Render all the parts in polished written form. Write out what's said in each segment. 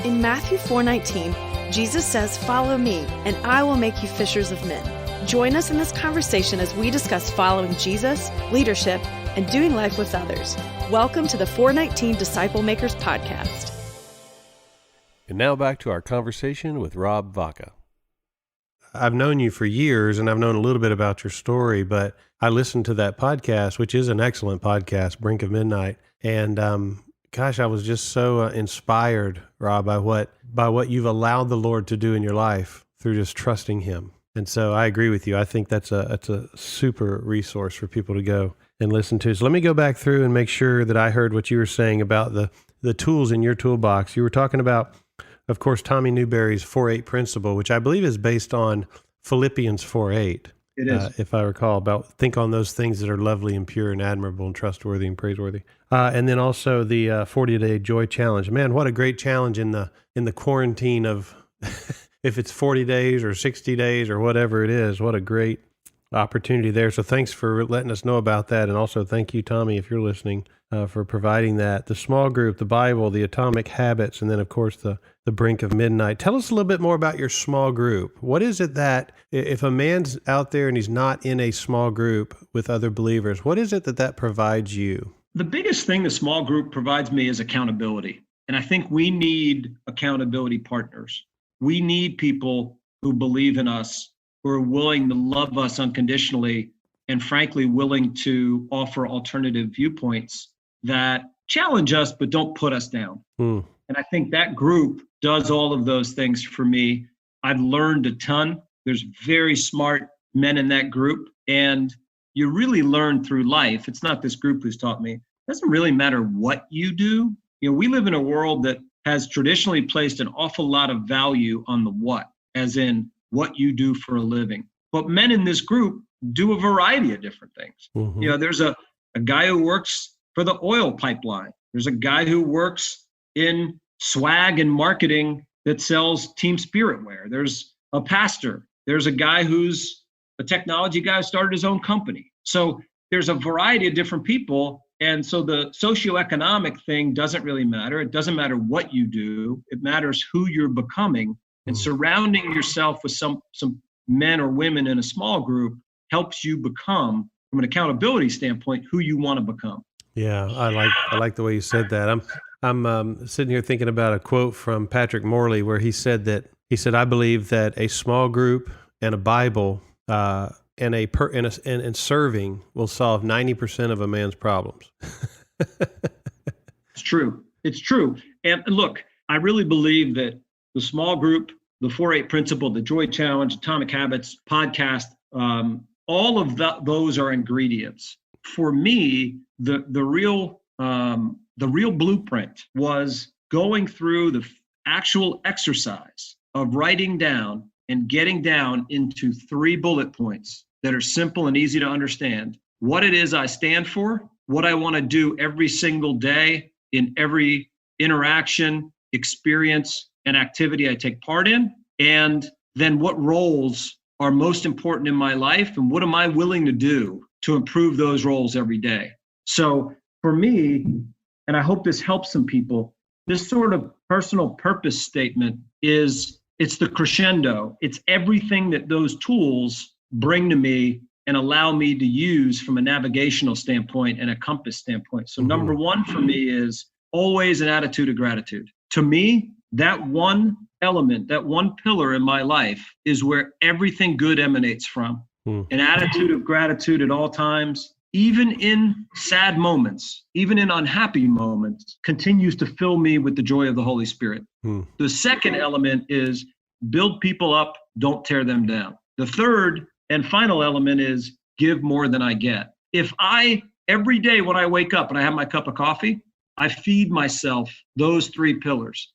In Matthew 4:19, Jesus says, "Follow me, and I will make you fishers of men." Join us in this conversation as we discuss following Jesus, leadership, and doing life with others. Welcome to the 419 Disciple Makers Podcast. And now back to our conversation with Rob Vaka. I've known you for years, and I've known a little bit about your story, but I listened to that podcast, which is an excellent podcast, Brink of Midnight, and gosh, I was just so inspired, Rob, by what you've allowed the Lord to do in your life through just trusting Him. And so I agree with you. I think that's a super resource for people to go and listen to. So let me go back through and make sure that I heard what you were saying about the tools in your toolbox. You were talking about, of course, Tommy Newberry's 4-8 principle, which I believe is based on Philippians 4:8. It is. If I recall, about think on those things that are lovely and pure and admirable and trustworthy and praiseworthy. And then also the 40-day joy challenge. Man, what a great challenge in the quarantine of if it's 40 days or 60 days or whatever it is. What a great opportunity there. So thanks for letting us know about that. And also thank you, Tommy, if you're listening, for providing that. The small group, the Bible, the atomic habits, and then, of course, the brink of midnight. Tell us a little bit more about your small group. What is it that, if a man's out there and he's not in a small group with other believers, what is it that provides you? The biggest thing the small group provides me is accountability. And I think we need accountability partners. We need people who believe in us, who are willing to love us unconditionally, and frankly, willing to offer alternative viewpoints that challenge us, but don't put us down. And I think that group does all of those things for me. I've learned a ton. There's very smart men in that group, and you really learn through life. It's not this group who's taught me. It doesn't really matter what you do. You know, we live in a world that has traditionally placed an awful lot of value on the what, as in what you do for a living. But men in this group do a variety of different things. Mm-hmm. You know, there's a guy who works for the oil pipeline. There's a guy who works in swag and marketing that sells Team Spirit wear. There's a pastor. There's a guy who's a technology guy who started his own company. So there's a variety of different people. And so the socioeconomic thing doesn't really matter. It doesn't matter what you do. It matters who you're becoming. And surrounding yourself with some men or women in a small group helps you become, from an accountability standpoint, who you want to become. Yeah, I like the way you said that. I'm sitting here thinking about a quote from Patrick Morley where he said, I believe that a small group and a Bible and serving will solve 90% of a man's problems. It's true. It's true. And look, I really believe that the small group, the 4-8 principle, the joy challenge, atomic habits, podcast, all of those are ingredients. For me, the real blueprint was going through the actual exercise of writing down and getting down into 3 bullet points that are simple and easy to understand. What it is I stand for, what I want to do every single day in every interaction, experience, and activity I take part in, and then what roles are most important in my life, and what am I willing to do to improve those roles every day. So for me, and I hope this helps some people, this sort of personal purpose statement it's the crescendo. It's everything that those tools bring to me and allow me to use from a navigational standpoint and a compass standpoint. So number one for me is always an attitude of gratitude. To me, that one element, that one pillar in my life is where everything good emanates from. An attitude of gratitude at all times, even in sad moments, even in unhappy moments, continues to fill me with the joy of the Holy Spirit. The second element is build people up, don't tear them down. The third and final element is give more than I get. If every day when I wake up and I have my cup of coffee, I feed myself those 3 pillars.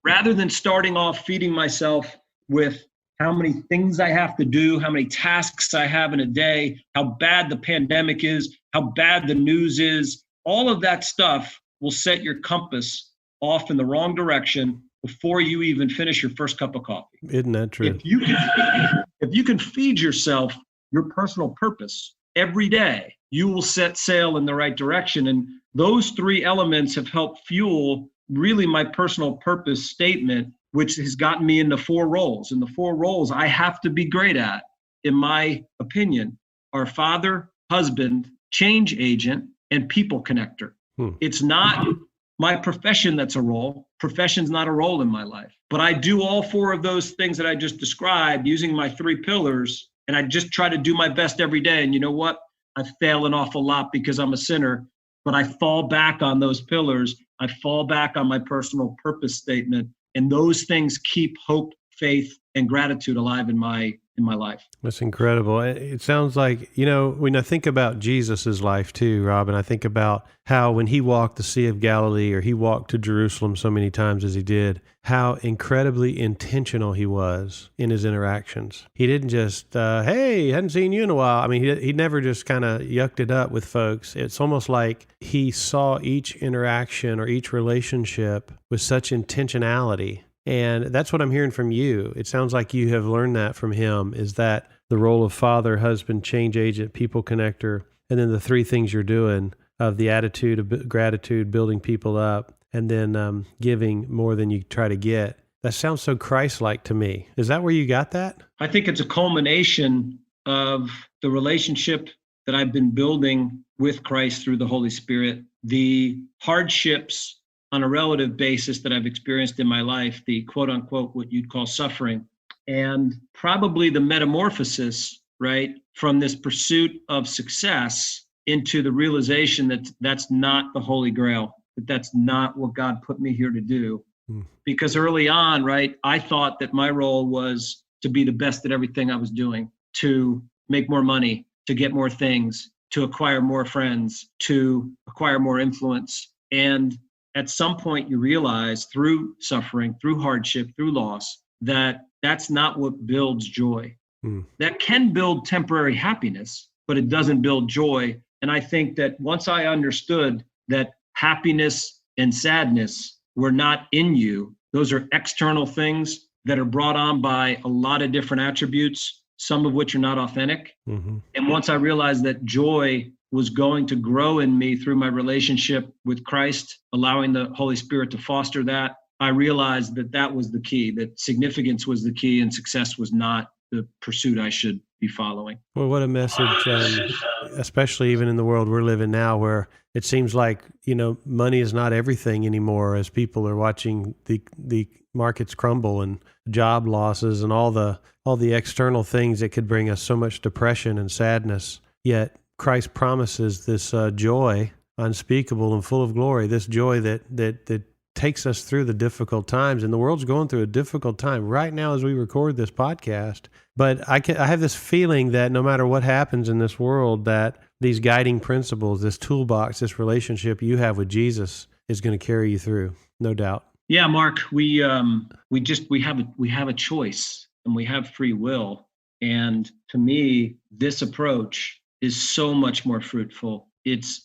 Rather than starting off feeding myself with how many things I have to do, how many tasks I have in a day, how bad the pandemic is, how bad the news is, all of that stuff will set your compass off in the wrong direction before you even finish your first cup of coffee. Isn't that true? If you can feed yourself your personal purpose every day, you will set sail in the right direction. And those 3 elements have helped fuel really my personal purpose statement, which has gotten me into 4 roles. And the 4 roles I have to be great at, in my opinion, are father, husband, change agent, and people connector. It's not my profession that's a role. Profession's not a role in my life. But I do all 4 of those things that I just described using my 3 pillars, and I just try to do my best every day. And you know what? I fail an awful lot because I'm a sinner, but I fall back on those pillars. I fall back on my personal purpose statement, and those things keep hope, faith, and gratitude alive in my life. That's incredible. It sounds like, when I think about Jesus's life too, Rob, and I think about how when he walked the Sea of Galilee, or he walked to Jerusalem so many times as he did, how incredibly intentional he was in his interactions. He didn't just, hey, hadn't seen you in a while. I mean, he never just kind of yucked it up with folks. It's almost like he saw each interaction or each relationship with such intentionality. And that's what I'm hearing from you. It sounds like you have learned that from him, is that the role of father, husband, change agent, people connector, and then the 3 things you're doing of the attitude of gratitude, building people up, and then giving more than you try to get. That sounds so Christ-like to me. Is that where you got that? I think it's a culmination of the relationship that I've been building with Christ through the Holy Spirit, the hardships on a relative basis that I've experienced in my life, the quote unquote, what you'd call suffering, and probably the metamorphosis, right, from this pursuit of success into the realization that that's not the Holy Grail, that that's not what God put me here to do. Because early on, right, I thought that my role was to be the best at everything I was doing, to make more money, to get more things, to acquire more friends, to acquire more influence. And at some point you realize through suffering, through hardship, through loss, that that's not what builds joy. That can build temporary happiness, but it doesn't build joy. And I think that once I understood that happiness and sadness were not in you, those are external things that are brought on by a lot of different attributes, some of which are not authentic. And once I realized that joy was going to grow in me through my relationship with Christ, allowing the Holy Spirit to foster that, I realized that that was the key, that significance was the key and success was not the pursuit I should be following. Well, what a message, especially even in the world we're living now, where it seems like, money is not everything anymore, as people are watching the markets crumble and job losses and all the external things that could bring us so much depression and sadness. Yet Christ promises this joy unspeakable and full of glory, this joy that takes us through the difficult times. And the world's going through a difficult time right now as we record this podcast. But I have this feeling that no matter what happens in this world, that these guiding principles, this toolbox, this relationship you have with Jesus is going to carry you through, no doubt. Yeah, Mark, we have a choice and we have free will. And to me, this approach is so much more fruitful. It's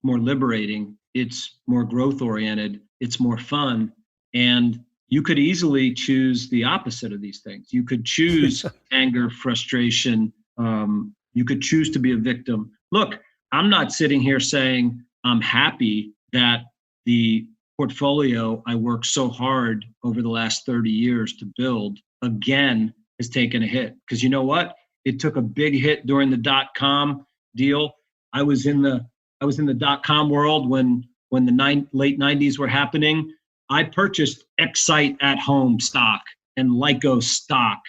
more liberating. It's more growth oriented. It's more fun. And you could easily choose the opposite of these things. You could choose anger, frustration. You could choose to be a victim. Look, I'm not sitting here saying I'm happy that the portfolio I worked so hard over the last 30 years to build again has taken a hit. Because you know what? It took a big hit during the .com deal. I was in the .com world when the late 90s were happening. I purchased Excite at Home stock and Lyco stock.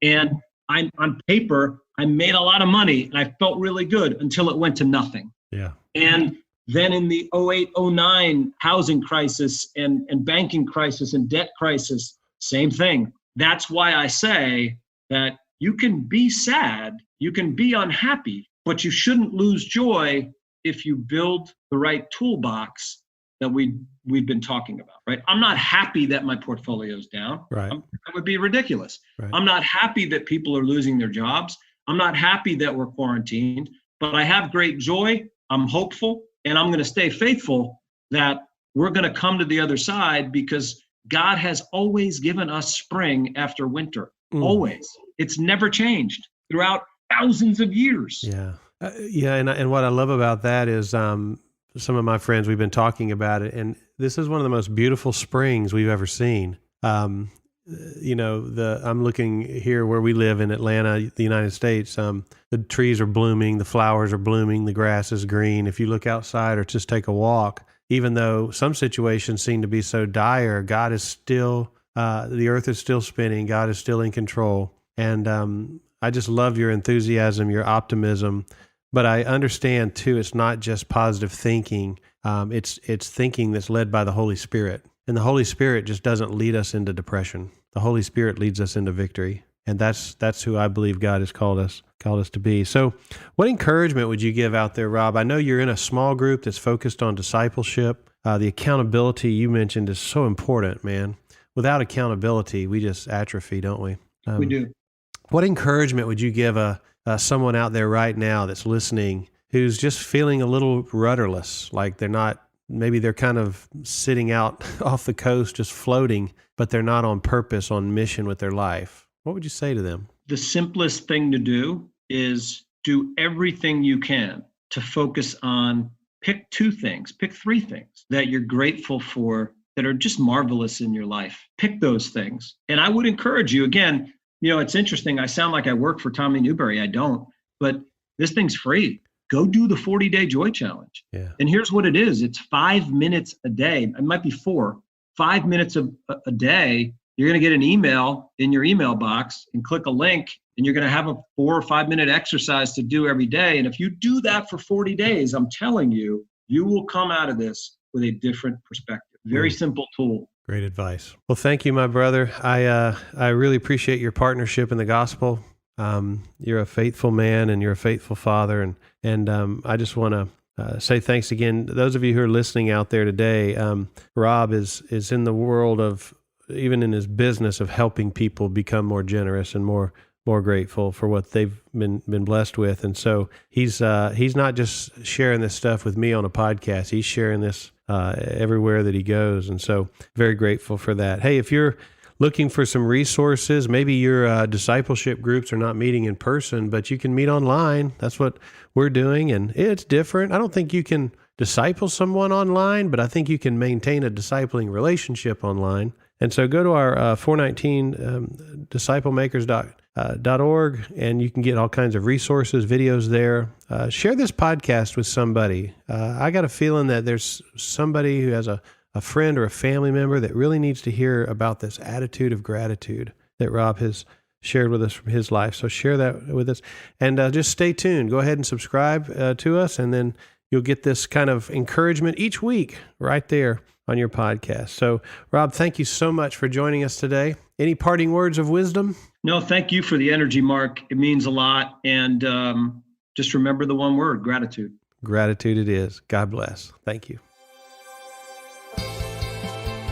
And on paper, I made a lot of money and I felt really good until it went to nothing. Yeah. And then in the 08, 09 housing crisis and banking crisis and debt crisis, same thing. That's why I say that you can be sad, you can be unhappy, but you shouldn't lose joy if you build the right toolbox that we've been talking about, right? I'm not happy that my portfolio's down. Right. That would be ridiculous. Right. I'm not happy that people are losing their jobs. I'm not happy that we're quarantined, but I have great joy. I'm hopeful, and I'm going to stay faithful that we're going to come to the other side because God has always given us spring after winter. Always. It's never changed throughout thousands of years. Yeah. And what I love about that is some of my friends, we've been talking about it, and this is one of the most beautiful springs we've ever seen. I'm looking here where we live in Atlanta, the United States. The trees are blooming, the flowers are blooming, the grass is green. If you look outside or just take a walk, even though some situations seem to be so dire, God is still, the earth is still spinning. God is still in control. And I just love your enthusiasm, your optimism. But I understand too, it's not just positive thinking. It's thinking that's led by the Holy Spirit. And the Holy Spirit just doesn't lead us into depression. The Holy Spirit leads us into victory. And that's who I believe God has called us to be. So what encouragement would you give out there, Rob? I know you're in a small group that's focused on discipleship. The accountability you mentioned is so important, man. Without accountability, we just atrophy, don't we? We do. What encouragement would you give someone out there right now that's listening who's just feeling a little rudderless, like maybe they're kind of sitting out off the coast, just floating, but they're not on purpose, on mission with their life? What would you say to them? The simplest thing to do is do everything you can to focus on, pick 2 things, pick 3 things that you're grateful for that are just marvelous in your life. Pick those things. And I would encourage you, again, it's interesting. I sound like I work for Tommy Newberry. I don't, but this thing's free. Go do the 40-day joy challenge. Yeah. And here's what it is. It's 5 minutes a day. It might be 4, 5 minutes a day. You're going to get an email in your email box and click a link, and you're going to have a 4 or 5 minute exercise to do every day. And if you do that for 40 days, I'm telling you, you will come out of this with a different perspective. Very simple tool. Great advice. Well, thank you, my brother. I really appreciate your partnership in the gospel. You're a faithful man and you're a faithful father. And I just want to say thanks again. Those of you who are listening out there today, Rob is in the world of, even in his business, of helping people become more generous and more grateful for what they've been blessed with. And so he's not just sharing this stuff with me on a podcast. He's sharing this everywhere that he goes. And so very grateful for that. Hey, if you're looking for some resources, maybe your discipleship groups are not meeting in person, but you can meet online. That's what we're doing. And it's different. I don't think you can disciple someone online, but I think you can maintain a discipling relationship online. And so go to our 419 disciplemakers.org, and you can get all kinds of resources, videos there. Share this podcast with somebody. I got a feeling that there's somebody who has a friend or a family member that really needs to hear about this attitude of gratitude that Rob has shared with us from his life. So share that with us, and just stay tuned. Go ahead and subscribe to us, and then you'll get this kind of encouragement each week right there on your podcast. So, Rob, thank you so much for joining us today. Any parting words of wisdom? No, thank you for the energy, Mark. It means a lot. And just remember the one word, gratitude. Gratitude it is. God bless. Thank you.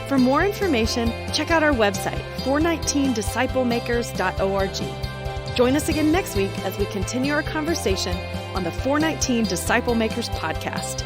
For more information, check out our website, 419disciplemakers.org. Join us again next week as we continue our conversation on the 419 Disciple Makers podcast.